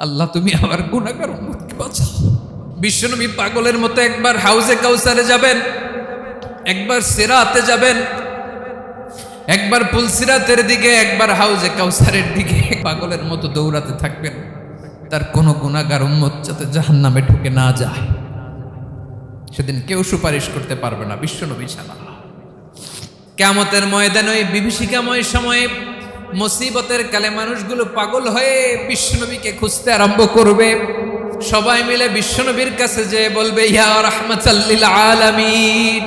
আল্লাহ তুমি আমার গুনাহগার উম্মতকে বাঁচাও। বিশ্বনবী পাগলের মতো একবার হাউজে কাউসারে যাবেন, একবার সিরাতে যাবেন, একবার পুলসিরাতের দিকে, একবার হাউজে কাউসারের দিকে পাগলের মতো দৌড়াতে থাকবেন, তার কোনো গুনাহগার উম্মত যাতে জাহান্নামে ঢুকে না যায়। সেদিন কেউ সুপারিশ করতে পারবে না বিশ্বনবী ছাড়া। কিয়ামতের ময়দানে ওই বিভীষিকাময় সময়ে মুসিবতের কালে মানুষগুলো পাগল হয়ে বিশ্বনবীকে খুঁজতে আরম্ভ করবে। সবাই মিলে বিশ্বনবীর কাছে যেয়ে বলবে, ইয়া রাহমাতাল লিল আলামিন,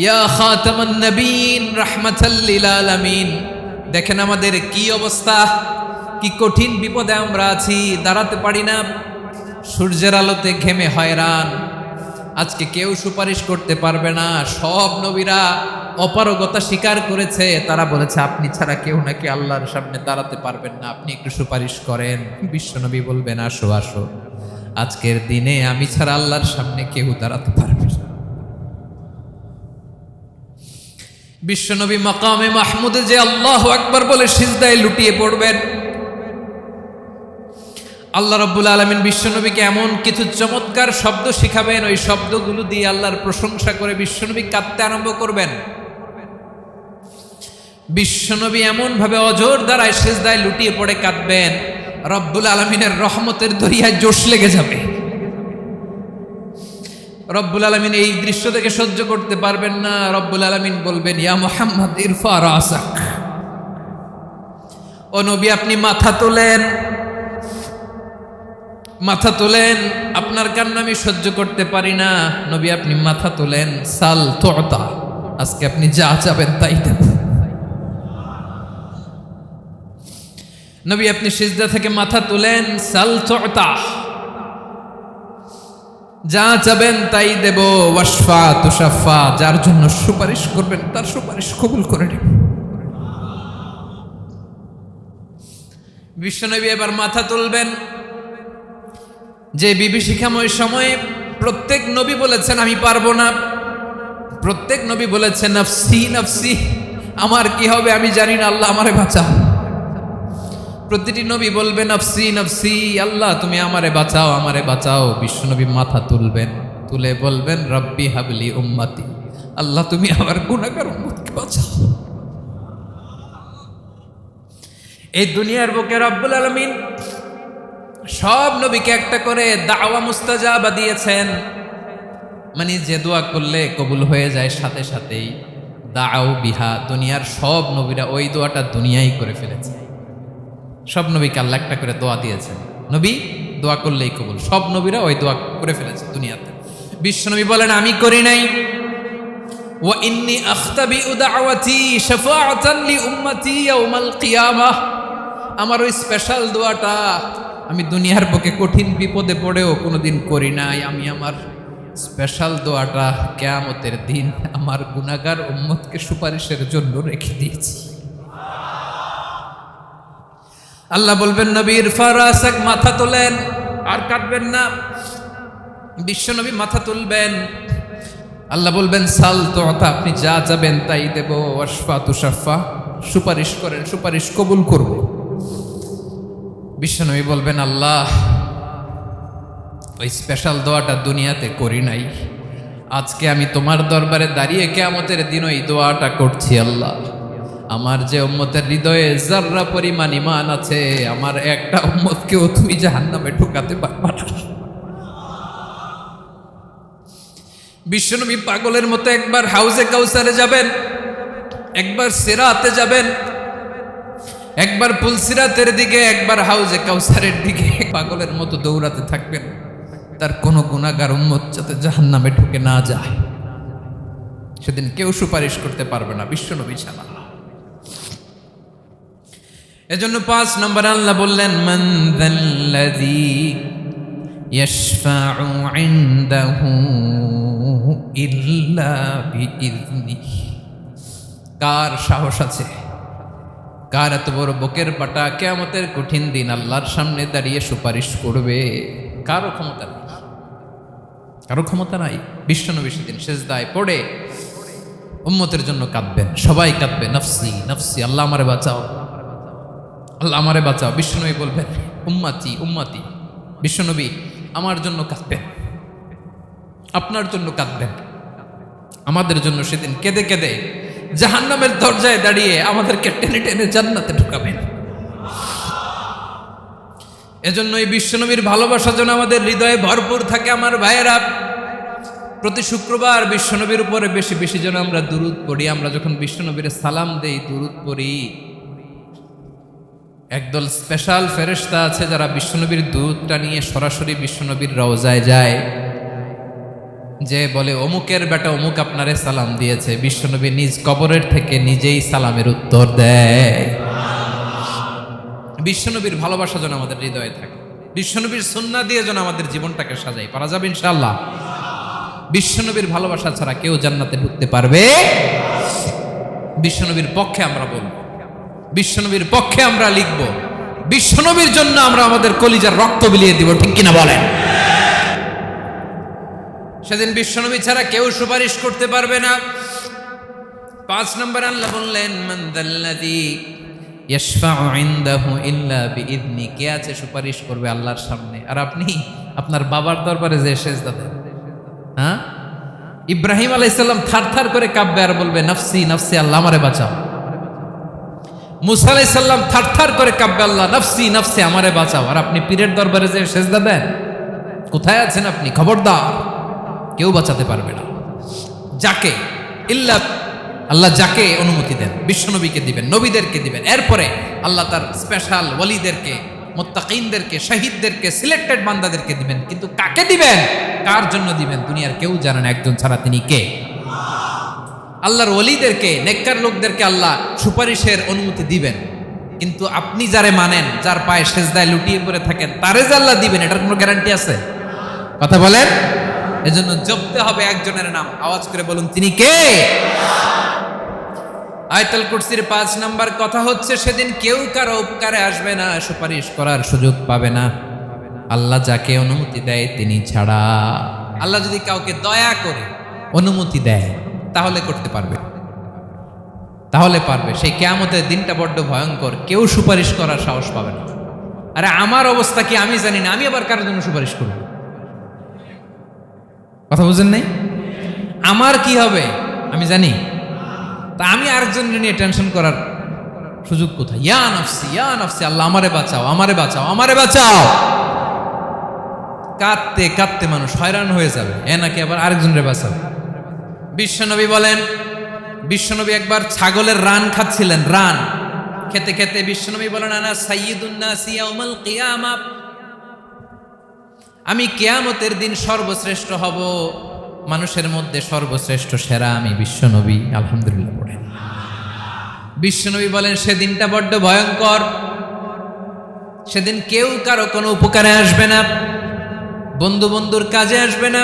ইয়া খাতামান নবীন, রাহমাতাল লিল আলামিন। দেখেন আমাদের কি অবস্থা, কি কঠিন বিপদে আমরা আছি, দাঁড়াতে পারি না, সূর্যের আলোতে ঘেমে হয়রান। আজকে কেউ সুপারিশ করতে পারবে না। সব নবীরা অপারগতা স্বীকার করেছে, তারা বলেছে আপনি ছাড়া কেউ নাকি আল্লাহর সামনে দাঁড়াতে পারবেন না, আপনি একটু সুপারিশ করেন। বিশ্বনবী বলবেন, আসো আসো, আজকের দিনে আমি ছাড়া আল্লাহর সামনে কেউ দাঁড়াতে পারবে না। বিশ্বনবী মাকামে মাহমুদে যে আল্লাহু আকবার বলে সিজদায় লুটিয়ে পড়বেন, আল্লাহ রাব্বুল আলামিন বিশ্বনবীকে এমন কিছু চমৎকার শব্দ শিখাবেন, ওই শব্দগুলো দিয়ে আল্লাহর প্রশংসা করে বিশ্বনবী কাঁদতে আরম্ভ করবেন। বিশ্বনবী এমন ভাবে অজর দ্বারায় সিজদায় লুটিয়ে পড়ে কাঁদবেন, রব্বুল আলামিনের রহমতের দরিয়ায় জোশ লেগে যাবে। রব্বুল আলামিন এই দৃশ্য থেকে সহ্য করতে পারবেন না। রব্বুল আলামিন বলবেন, ইয়া মুহাম্মদ ইরফা রাসাক, ও নবী আপনি মাথা তোলেন, মাথা তোলেন, আপনার কান্না আমি সহ্য করতে পারি না। নবী আপনি মাথা তোলেন, সাল তুতা, আজকে আপনি যা চাবেন তাই দেব। নবী আপনি সিজদা থেকে মাথা তুলেন, সাল তুতা, যা চাবেন তাই দেব। ওয়াশফা তুশাফা, যার জন্য সুপারিশ করবেন তার সুপারিশ কবুল করে নেব। বিশ্বনবী এবার মাথা তুলবেন। যে বিভীষিকাময় সময়ে প্রত্যেক নবী বলেছেন আমি পারবো না, প্রত্যেক নবী বলেছেন নফসি নফসি, আমার কি হবে আমি জানি না, আল্লাহ আমারে বাঁচাও। প্রতিটি নবী বলবেন নফসি নফসি, আল্লাহ তুমি আমারে বাঁচাও, আমারে বাঁচাও। বিশ্বনবী মাথা তুলবেন, তুলে বলবেন রব্বি হাবলি উম্মতি, আল্লাহ তুমি আমার গুনাহগার উম্মতকে বাঁচাও। এই দুনিয়ার বুকে রব্বুল আলামিন সব নবীকে একটা করে দাওয়া মুস্তাজাবা দিয়েছেন, মানে যে দোয়া করলে কবুল হয়ে যায় সাথে সাথেই। দাও বিহা, দুনিয়ার সব নবীরা ওই দোয়াটা দুনিয়াই করে ফেলেছে। সব নবীকে আল্লাহ একটা করে দোয়া দিয়েছেন, নবী দোয়া করলেই কবুল। সব নবীরা ওই দোয়া করে ফেলেছে দুনিয়াতে। বিশ্বনবী বলেন আমি করি নাই। ওয়া ইন্নী আখতাবিউ দাওয়াতি শাফাআতান লি উম্মতি ইয়াউমাল কিয়ামাহ, আমার ওই স্পেশাল দোয়াটা আমি দুনিয়ার বুকে কঠিন বিপদে পড়েও কোনোদিন করি নাই। আমি আমার স্পেশাল দোয়াটা কিয়ামতের দিন আমার গুনাহগার উম্মতকে সুপারিশের জন্য রেখে দিয়েছি। আল্লাহ বলবেন নবী ইরফা রাসাক, মাথা তোলেন, আর কাটবেন না। বিশ্বনবী মাথা তুলবেন, আল্লাহ বলবেন সাল তুতা, আপনি যা চাবেন তাই দেব। ওয়াশফা তুশাফা, সুপারিশ করেন, সুপারিশ কবুল করব। বিশ্বনবী বলবেন আল্লাহ ওই স্পেশাল দোয়াটা দুনিয়াতে করি নাই, আজকে আমি তোমার দরবারে দাঁড়িয়ে কিয়ামতের দিন ওই দোয়াটা করছি। আল্লাহ আমার যে উম্মতের হৃদয়ে যাররা পরিমাণ ঈমান আছে, আমার একটা উম্মতকেও তুমি জাহান্নামে ঢোকাতে পারবা না। বিশ্বনবী পাগলের মতো একবার হাউজে কাউসারে যাবেন, একবার সিরাতে যাবেন, একবার পুলসিরাতের দিকে, একবার হাউজে কাউসারের দিকে পাগলের মতো দৌড়াতে থাকবেন, তার কোনো গুনাহগার উম্মত যাতে জাহান্নামে ঢুকে না যায়। সেদিন কেউ সুপারিশ করতে পারবে না বিশ্বনবী ছাড়া। এজন্য 5 নম্বরে আল্লাহ বললেন মান যাল্লাযী ইয়াশফাউ ইনদাহু ইল্লা বিইযনিহি, কার সাহস আছে, কার এত বড় বুকের পাটা কিয়ামতের কঠিন দিন আল্লাহর সামনে দাঁড়িয়ে সুপারিশ করবে? কারো ক্ষমতা নেই, কারো ক্ষমতা নাই। বিশ্বনবী সেদিন সিজদায় পড়ে উম্মতের জন্য কাঁদবেন, সবাই কাঁদবে নফসি নফসি, আল্লাহ আমারে বাঁচাও, আল্লাহ আমারে বাঁচাও। বিশ্বনবী বলবেন উম্মাতি উম্মাতি, বিশ্বনবী আমার জন্য কাঁদবেন, আপনার জন্য কাঁদবেন, আমাদের জন্য সেদিন কেঁদে কেঁদে জাহান্নামের দরজায় দাঁড়িয়ে আমাদেরকে টেনে টেনে জান্নাতে ঢুকাবেন। এজন্য এই বিশ্বনবীর ভালোবাসা যেন আমাদের হৃদয়ে ভরপুর থাকে। আমার ভাইয়েরা, প্রতি শুক্রবার বিশ্বনবীর উপরে বেশি বেশি যেন আমরা দুরূদ পড়ি। আমরা যখন বিশ্বনবীর সালাম দেই, দুরূদ পড়ি, একদল স্পেশাল ফেরেশতা আছে যারা বিশ্বনবীর দুরূদটা নিয়ে সরাসরি বিশ্বনবীর রওজায় যায়, যে বলে অমুকের বেটা অমুক আপনারে সালাম দিয়েছে। বিশ্বনবী নিজ কবরের থেকে নিজেই সালামের উত্তর দেয়। বিশ্বনবীর ভালোবাসা যেন আমাদের হৃদয়ে থাকে, বিশ্বনবীর সুন্নাহ দিয়ে যেন আমাদের জীবনটাকে সাজাই। পারা যাবে ইনশাআল্লাহ। বিশ্বনবীর ভালোবাসা ছাড়া কেউ জান্নাতে ঢুকতে পারবে। বিশ্বনবীর পক্ষে আমরা বলবো, বিশ্বনবীর পক্ষে আমরা লিখব, বিশ্বনবীর জন্য আমরা আমাদের কলিজার রক্ত বিলিয়ে দিব, ঠিক কিনা বলেন? সেদিন বিশ্বনবী ছাড়া কেউ সুপারিশ করতে পারবে না। 5 নম্বর আল্লাহ বললেন, মান যাল্লাযী ইয়াশফাউ ইনদাহু ইল্লা বিইذনি, কে আছে সুপারিশ করবে আল্লাহর সামনে আর আপনি আপনার বাবার দরবারে যে সেজদা দেন? হ্যাঁ, ইব্রাহিম আলাইহিস সালাম থারথার করে কাঁপবে আর বলবে নাফসি নাফসি, আল্লাহ আমারে বাঁচাও। মুসা আলাইহিস সালাম থারথার করে কাঁপবে, আল্লাহ নাফসি নাফসি, আমারে বাঁচাও। আর আপনি পীরের দরবারে যে সেজদা দেন? কোথায় আছেন আপনি? খবরদার, কেউ বাঁচাতে পারবে না। যাকে ইল্লা আল্লাহ যাকে অনুমতি দেন, বিশ্বনবীকে দিবেন, নবীদেরকে দিবেন, এরপরে আল্লাহ তার স্পেশাল ওয়ালিদেরকে, মুত্তাকিনদেরকে, শহীদদেরকে, সিলেক্টেড বান্দাদেরকে দিবেন। কিন্তু কাকে দিবেন, কার জন্য দিবেন, দুনিয়ার কেউ জানে না একজন ছাড়া, তিনি কে? আল্লাহর ওয়ালিদেরকে, নেককার লোকদেরকে আল্লাহ সুপারিশের অনুমতি দিবেন। কিন্তু আপনি যারে মানেন, যার পায়ে সেজদায় লুটিয়ে পড়ে থাকেন, তারে যে আল্লাহ দিবেন, এটার কোনো গ্যারান্টি আছে? কথা বলেন। এজন্য জপতে হবে একজনের নাম, আওয়াজ করে বলুন, তিনি কে? আয়াতুল কুরসির 5 নাম্বার কথা হচ্ছে, সেদিন কেউ কারো উপকারে আসবে না, সুপারিশ করার সুযোগ পাবে না, আল্লাহ যাকে অনুমতি দেয় তিনি ছাড়া। আল্লাহ যদি কাউকে দয়া করে অনুমতি দেয় তাহলে করতে পারবে, তাহলে পারবে। সেই কিয়ামতের দিনটা বড্ড ভয়ঙ্কর, কেউ সুপারিশ করার সাহস পাবে না। আরে আমার অবস্থা কি আমি জানি না, আমি আবার কারোর জন্য সুপারিশ করব? কথা বুঝেন নাই? আমার কি হবে আমি জানি, তা আমি আরেকজনের নিয়ে টেনশন করার সুযোগ কোথায়? ইয়া নাফসি ইয়া নাফসি, আল্লাহ আমারে বাঁচাও, আমারে বাঁচাও, আমারে বাঁচাও। কাঁদতে কাঁদতে মানুষ হয়রান হয়ে যাবে, এ নাকি আবার আরেকজনের বাঁচাও। বিশ্বনবী বলেন, বিশ্বনবী একবার ছাগলের রান খাচ্ছিলেন, রান খেতে খেতে বিশ্বনবী বলেন, আনা সাইয়্যিদুন নাসি ইয়াউমাল কিয়ামা, আমি কিয়ামতের দিন সর্বশ্রেষ্ঠ হব, মানুষের মধ্যে সর্বশ্রেষ্ঠ সেরা আমি বিশ্বনবী। আলহামদুলিল্লাহ পড়েন। বিশ্বনবী বলেন, সেদিনটা বড্ড ভয়ঙ্কর, সেদিন কেউ কারো কোনো উপকারে আসবে না, বন্ধু বন্ধুর কাজে আসবে না,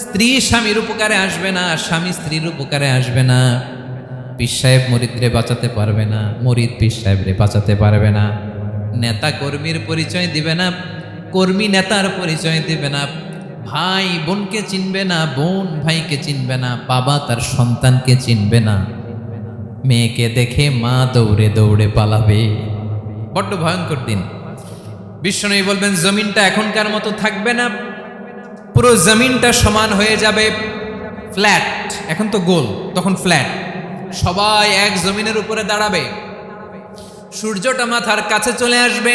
স্ত্রী স্বামীর উপকারে আসবে না, স্বামী স্ত্রীর উপকারে আসবে না, পীর সাহেব মুরিদরে বাঁচাতে পারবে না, মুরিদ পীর সাহেবরে বাঁচাতে পারবে না, নেতা কর্মীর পরিচয় দিবে না, কর্মী নেতার পরিচয় দিবে না, ভাই বোনকে চিনবে না, বোন ভাইকে চিনবে না, বাবা তার সন্তানকে চিনবে না, মেয়েকে দেখে মা দৌড়ে দৌড়ে পালাবে। বড্ড ভয়ঙ্কর দিন। বিশ্বনবী বলবেন, জমিনটা এখনকার মতো থাকবে না, পুরো জমিনটা সমান হয়ে যাবে, ফ্ল্যাট। এখন তো গোল, তখন ফ্ল্যাট। সবাই এক জমিনের উপরে দাঁড়াবে, সূর্যটা মাথার কাছে চলে আসবে,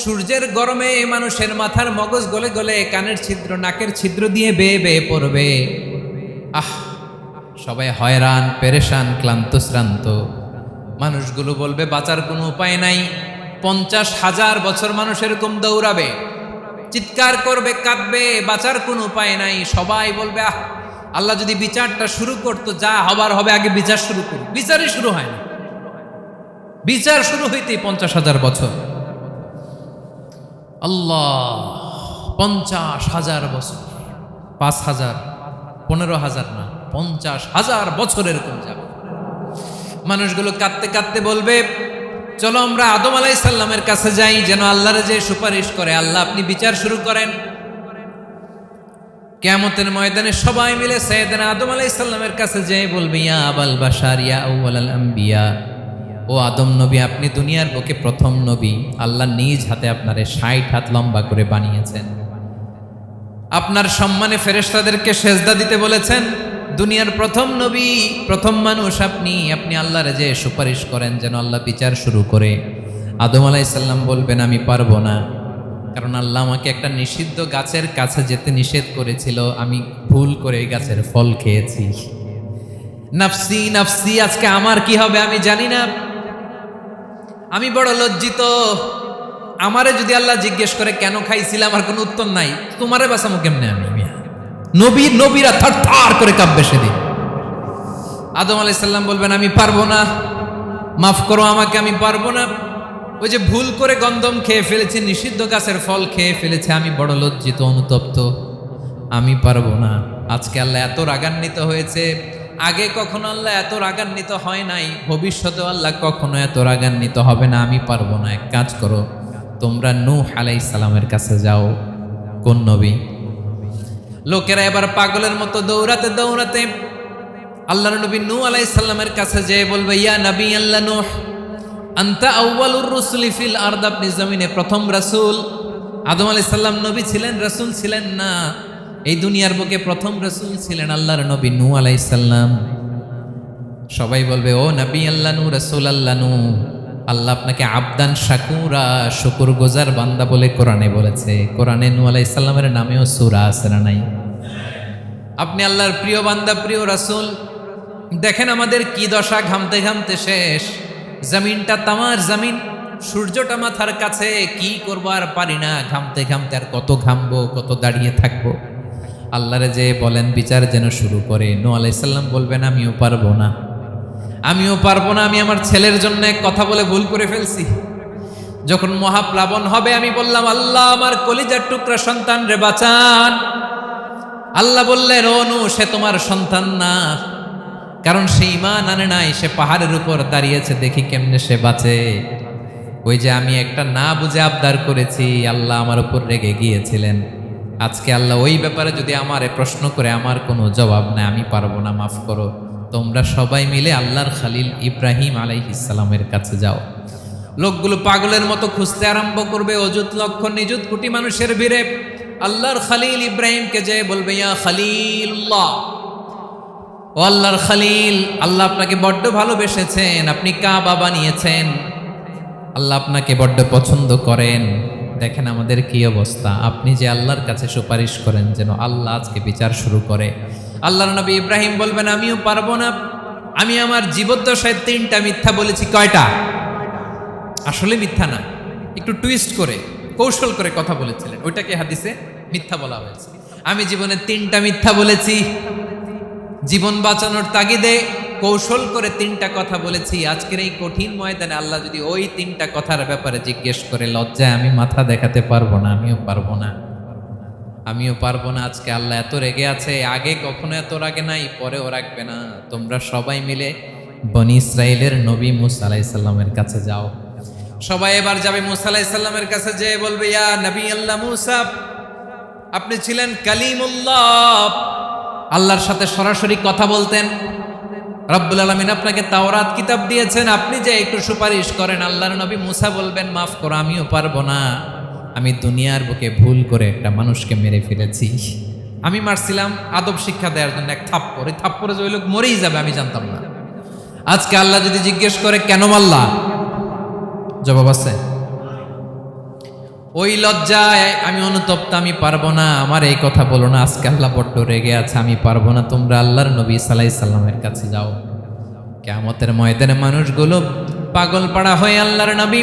সূর্যের গরমে মানুষের মাথার মগজ গলে গলে কানের ছিদ্র, নাকের ছিদ্র দিয়ে বেয়ে বেয়ে পড়বে। সবাই হয়রান, পেরেশান, ক্লান্ত শ্রান্ত। মানুষগুলো বলবে বাঁচার কোনো উপায় নাই। 50,000 বছর মানুষ এরকম দৌড়াবে, চিৎকার করবে, কাঁদবে, বাঁচার কোনো উপায় নাই। সবাই বলবে, আল্লাহ যদি বিচারটা শুরু করতো, যা হবার হবে, আগে বিচার শুরু করুন। বিচারই শুরু হয় না, বিচার শুরু হইতেই 50,000 বছর। আল্লাহ, 50,000 বছর, 5,000, 15,000 না, 50,000 বছর এরকম যাবে। মানুষগুলো কাঁদতে কাঁদতে বলবে, চলো আমরা আদম আলাইহিস সালামের কাছে যাই, যেন আল্লাহর যে সুপারিশ করে, আল্লাহ আপনি বিচার শুরু করেন। কিয়ামতের ময়দানে সবাই মিলে সাইয়েদনা আদম আলাইহিস সালামের কাছে যেয়ে বলবে, ইয়া আবাল বাশার ইয়া আউয়ালাল আম্বিয়া, ও ও আদম নবী, আপনি দুনিয়ার বুকে প্রথম নবী। আল্লাহ নিজ হাতে আপনারে 60 হাত লম্বা করে বানিয়েছেন। আপনার সম্মানে ফেরেশতাদেরকে সেজদা দিতে বলেছেন। দুনিয়ার প্রথম নবী, প্রথম মানুষ আপনি। আপনি আল্লাহর যে সুপারিশ করেন যেন আল্লাহ বিচার শুরু করে। আদম আলাইহিস সালাম বলবেন আমি পারবো না, কারণ আল্লাহ আমাকে একটা নিষিদ্ধ গাছের কাছে যেতে নিষেধ করেছিল, আমি ভুল করে এই গাছের ফল খেয়েছি। নাফসি নাফসি, আজকে আমার কি হবে আমি জানি না, আমি বড় লজ্জিত। আমারে যদি আল্লাহ জিজ্ঞেস করে কেন খাইছিলাম, আমার কোনো উত্তর নাই। তোমারে বাঁচামো কেমনে আমি? নবীরা থার থার করে কাঁপবে সেদিন। আদম আলাইহিস সালাম বলবেন আমি পারবো না, মাফ করো আমাকে, আমি পারবো না। ওই যে ভুল করে গন্ধম খেয়ে ফেলেছি, নিষিদ্ধ গাছের ফল খেয়ে ফেলেছে, আমি বড় লজ্জিত, অনুতপ্ত, আমি পারবো না। আজকে আল্লাহ এত রাগান্বিত হয়েছে, আগে কখনো আল্লাহ এত রাগান্বিত হয় নাই, ভবিষ্যতেও আল্লাহ কখনো এত রাগান্বিত হবে না। আমি পারবো না। এক কাজ করো, তোমরা নূহ আলাইহিস সালামের কাছে যাও। কোন নবী? লোকেরা এবার পাগলের মতো দৌড়াতে দৌড়াতে আল্লাহর নবী নূহ আলাইহিস সালামের কাছে যেয়ে বলবে ইয়া নবী আল্লাহ নূহ, আনতা আউয়ালুর রুসুলি ফিল আরদ, আপনি জমিনে প্রথম রাসূল। আদম আলাইহিস সালাম নবী ছিলেন, রাসূল ছিলেন না। এই দুনিয়ার বুকে প্রথম রাসূল ছিলেন আল্লাহর নবী নূহ আলাইহিস সালাম। সবাই বলবে ও নবী আল্লাহ নূহ, রাসূল আল্লাহ নূহ, আল্লাহ আপনাকে আবদান শাকুরা, শুকরগুজার বান্দা বলে কোরআনে বলেছে। কোরআনে নূহ আলাইহিস সালামের নামেও সূরা আছে না নাই? আপনি আল্লাহর প্রিয় বান্দা, প্রিয় রাসূল। দেখেন আমাদের কি দশা, ঘামতে ঘামতে শেষ। জমিনটা তামার জমিন, সূর্যটা মাথার কাছে, কি করবো আর পারি না, ঘামতে ঘামতে আর কত ঘামবো, কত দাঁড়িয়ে থাকবো। আল্লাহরে যে বলেন বিচার যেন শুরু করে। নূহ আলাইহিস সালাম বলবেন আমিও পারবো না, আমিও পারবো না। আমি আমার ছেলের জন্য এক কথা বলে ভুল করে ফেলছি। যখন মহাপ্লাবন হবে আমি বললাম আল্লাহ আমার কলিজার টুকরা সন্তান রে বাঁচান। আল্লাহ বললেন ও নূহ, সে তোমার সন্তান না, কারণ সে ঈমান আনে নাই, সে পাহাড়ের উপর দাঁড়িয়েছে, দেখি কেমনে সে বাঁচে। ওই যে আমি একটা না বুঝে আবদার করেছি, আল্লাহ আমার উপর রেগে গিয়েছিলেন। আজকে আল্লাহ ওই ব্যাপারে যদি আমারে প্রশ্ন করে, আমার কোনো জবাব নাই, আমি পারবো না, মাফ করো। তোমরা সবাই মিলে আল্লাহর খালিল ইব্রাহিম আলাইহিস সালামের কাছে যাও। লোকগুলো পাগলের মতো খুঁজতে আরম্ভ করবে, অযুত লক্ষ নিযুত কোটি মানুষের ভিড়ে আল্লাহর খালিল ইব্রাহিমকে যে বলবে ইয়া খালিলুল্লাহ, ও আল্লাহর খালিল, আল্লাহ আপনাকে বড্ড ভালোবেসেছেন, আপনি কাবা বানিয়েছেন, আল্লাহ আপনাকে বড্ড পছন্দ করেন। দেখেন আমাদের কি অবস্থা। আপনি যে আল্লাহর কাছে সুপারিশ করেন যেন আল্লাহ আজকে বিচার শুরু করে। আল্লাহর নবী ইব্রাহিম বলবেন আমিও পারবো না, আমি আমার জীবদ্দশায় 3টা মিথ্যা বলেছি। কয়টা? আসলে মিথ্যা না, একটু টুইস্ট করে কৌশল করে কথা বলেছিলেন, ওইটাকে হাদিসে মিথ্যা বলা হয়েছে। আমি জীবনে 3টা মিথ্যা বলেছি, জীবন বাঁচানোর তাগিদে কৌশল করে 3টা কথা বলেছি। আজকের এই কঠিন ময়দানে আল্লাহ যদি ওই 3টা কথার ব্যাপারে জিজ্ঞেস করে, লজ্জায় আমি মাথা দেখাতে পারবো না, আমিও পারবো না, আমিও পারবো না। আজকে আল্লাহ এত রেগে আছে, আগে কখনো এত রাগে নাই, পরেও রাখবে না। তোমরা সবাই মিলে বনি ইসরাইলের নবী মূসা আলাইহিস সালামের কাছে যাও। সবাই এবার যাবে মূসা আলাইহিস সালামের কাছে, যে বলবে ইয়া নবী আল্লাহ মূসা, আপনি ছিলেন কালিমুল্লাহ, আল্লাহর সাথে সরাসরি কথা বলতেন। রব্বুল আলামিন আপনাকে তাওরাত কিতাব দিয়েছেন, আপনি যে একটু সুপারিশ করেন। আল্লাহর নবী মূসা বলবেন মাফ করো, আমিও পারবো না, আমি দুনিয়ার বুকে ভুল করে একটা মানুষকে মেরে ফেলেছি। আমি মারছিলাম আদব শিক্ষা দেওয়ার জন্য এক থাপ্পড়, এই থাপ্পড়ে যে ওই লোক মরেই যাবে আমি জানতাম না। আজকে আল্লাহ যদি জিজ্ঞেস করে কেন মারলা, জবাব আছে? ওই লজ্জায় আমি অনুতপ্ত, আমি পারবো না, আমার এই কথা বলো না। আজকে আল্লাহ বড্ড রেগে আছে, আমি পারবো না। তোমরা আল্লাহর নবী ঈসা আলাইহিস সালামের কাছে যাও। কিয়ামতের ময়দানে মানুষগুলো পাগল পাড়া হয়ে আল্লাহর নবী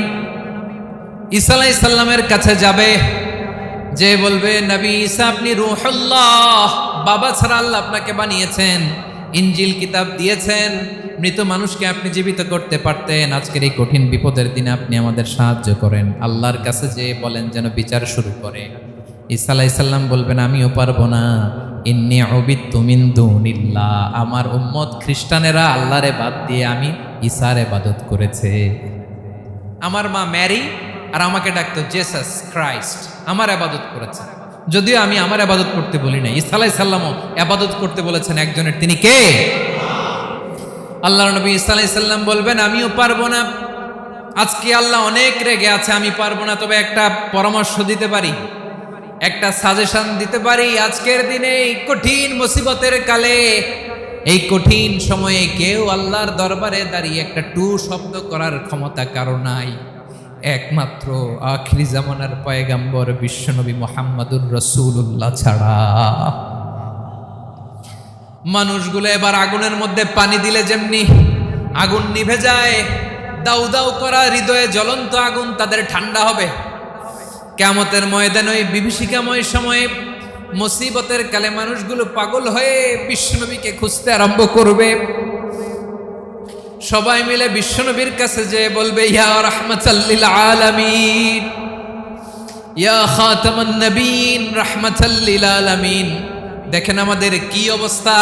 ঈসা আলাইহিস সালামের কাছে যাবে, যে বলবে নবী ঈসা আপনি রূহুল্লাহ, বাবা ছাড়া আল্লাহ আপনাকে বানিয়েছেন, ইনজিল কিতাব দিয়েছেন, মৃত মানুষকে আপনি জীবিত করতে পারতেন। আজকের এই কঠিন বিপদের দিনে আপনি আমাদের সাহায্য করেন। আল্লাহর কাছে যে বলেন যেন বিচার শুরু করে। ঈসা আলাইহিস সালাম বলবেন আমিও পারবো না, ইন্নী উবিদতু মিন দুনিল্লাহ, আমার উম্মত খ্রিস্টানেরা আল্লাহরে বাদ দিয়ে আমি ঈসার ইবাদত করেছে। আমার মা ম্যারি আর আমাকে ডাকতো জেসাস ক্রাইস্ট, আমার ইবাদত করেছে, যদিও আমি আমার ইবাদত করতে বলি না। ঈসা আলাইহিস সালামও ইবাদত করতে বলেছেন একজনের, তিনি কে? আল্লাহ নবী সাল্লাল্লাহু আলাইহি সাল্লাম বলবেন আমিও পারবো না, আজকে আল্লাহ অনেক রেগে আছে, আমি পারবো না, তবে একটা পরামর্শ দিতে পারি, একটা সাজেশন দিতে পারি। আজকের দিনে এই কঠিন মুসিবতের কালে, এই কঠিন সময়ে কেউ আল্লাহর দরবারে দাঁড়িয়ে একটা টু শব্দ করার ক্ষমতা কারো নাই, একমাত্র আখিরি জামানার পয়গাম্বর বিশ্বনবী মুহাম্মদুর রাসূলুল্লাহ ছাড়া। মানুষগুলো এবার আগুনের মধ্যে পানি দিলে যেমনি আগুন নিভে যায়, দাউ দাউ করা হৃদয়ে জ্বলন্ত আগুন তাদের ঠান্ডা হবে। কিয়ামতের ময়দানে ওই বিভীষিকাময় সময়ে মুসিবতের কালে মানুষগুলো পাগল হয়ে বিশ্বনবীকে খুঁজতে আরম্ভ করবে। সবাই মিলে বিশ্বনবীর কাছে যেয়ে বলবে ইয়া রাহমাতাল লিল আলামিন, ইয়া খাতামান নবীন, রাহমাতাল লিল আলামিন। দেখেন আমাদের কি অবস্থা,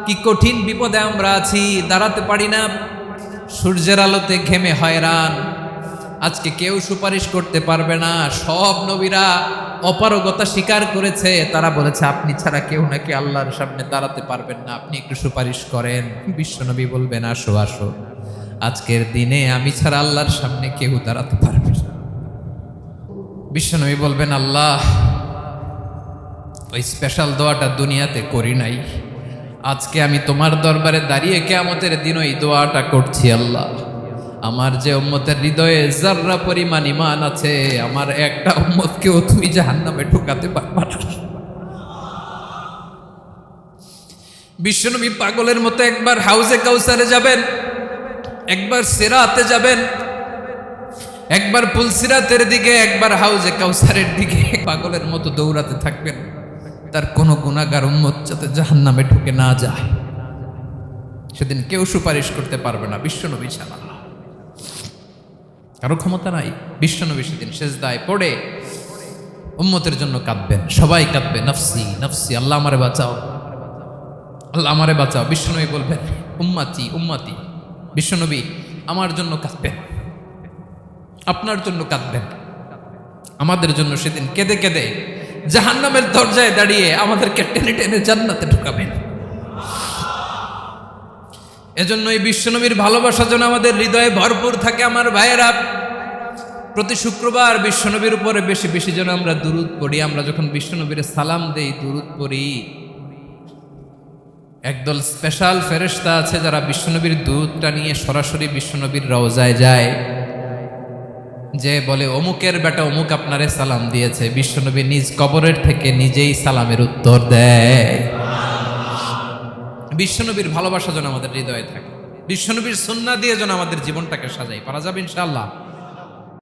কি কঠিন বিপদে আমরা আছি, দাঁড়াতে পারি না, সূর্যের আলোতে ঘেমে হয়রান। আজকে কেউ সুপারিশ করতে পারবে না, সব নবীরা অপারগতা স্বীকার করেছে, তারা বলেছে আপনি ছাড়া কেউ নাকি আল্লাহর সামনে দাঁড়াতে পারবেন না, আপনি একটু সুপারিশ করেন। বিশ্বনবী বলবেন আসো আসো, আজকের দিনে আমি ছাড়া আল্লাহর সামনে কেউ দাঁড়াতে পারবে না। বিশ্বনবী বলবেন আল্লাহ, ওই স্পেশাল দোয়াটা দুনিয়াতে করি নাই, আজকে আমি তোমার দরবারে দাঁড়িয়ে কিয়ামতের দিন ওই দোয়াটা করছি। আল্লাহ, আমার যে উম্মতের হৃদয়ে যাররা পরিমাণ ঈমান আছে, আমার একটা উম্মতকেও তুমি জাহান্নামে ঢোকাতে পারবা না। বিশ্বনবী পাগলের মতো একবার হাউজে কাউসারে যাবেন, একবার সিরাতে যাবেন, একবার পুলসিরাতের দিকে, একবার হাউজে কাউসারের দিকে পাগলের মতো দৌড়াতে থাকবেন। তার কোনো গুনাহগার উম্মত যাতে জাহান্নামে ঢুকে না যায়। সেদিন কেউ সুপারিশ করতে পারবে না বিশ্বনবী ছাড়া, কারো ক্ষমতা নাই। বিশ্বনবী সেদিন সেজদায় পড়ে উম্মতের জন্য কাঁদবেন, সবাই কাঁদবে নফসি নফসি, আল্লাহ আমারে বাঁচাও, আল্লাহ আমারে বাঁচাও। বিশ্বনবী বলবেন উম্মতি উম্মতি। বিশ্বনবী আমার জন্য কাঁদবেন, আপনার জন্য কাঁদবেন, আমাদের জন্য সেদিন কেঁদে কেঁদে জাহান্নামের দরজায় দাঁড়িয়ে আমাদেরকে টেনে টেনে জান্নাতে ঢুকাবেন। এজন্য এই বিশ্বনবীর ভালোবাসা যেন আমাদের হৃদয়ে ভরপুর থাকে। আমার ভাইয়েরা, প্রতি শুক্রবার বিশ্বনবীর উপরে বেশি বেশি যেন আমরা দুরূদ পড়ি। আমরা যখন বিশ্বনবীর সালাম দেই, দুরূদ পড়ি, একদল স্পেশাল ফেরেশতা আছে যারা বিশ্বনবীর দুরূদটা নিয়ে সরাসরি বিশ্বনবীর রওজায় যায়, যে বলে অমুকের বেটা অমুক আপনারে সালাম দিয়েছে। বিশ্বনবী নিজ কবরের থেকে নিজেই সালামের উত্তর দেয়। বিশ্বনবীর ভালোবাসা যেন আমাদের হৃদয়ে থাকে, বিশ্বনবীর সুন্নাহ দিয়ে যেন আমাদের জীবনটাকে সাজাই। পারা যাবে ইনশাআল্লাহ।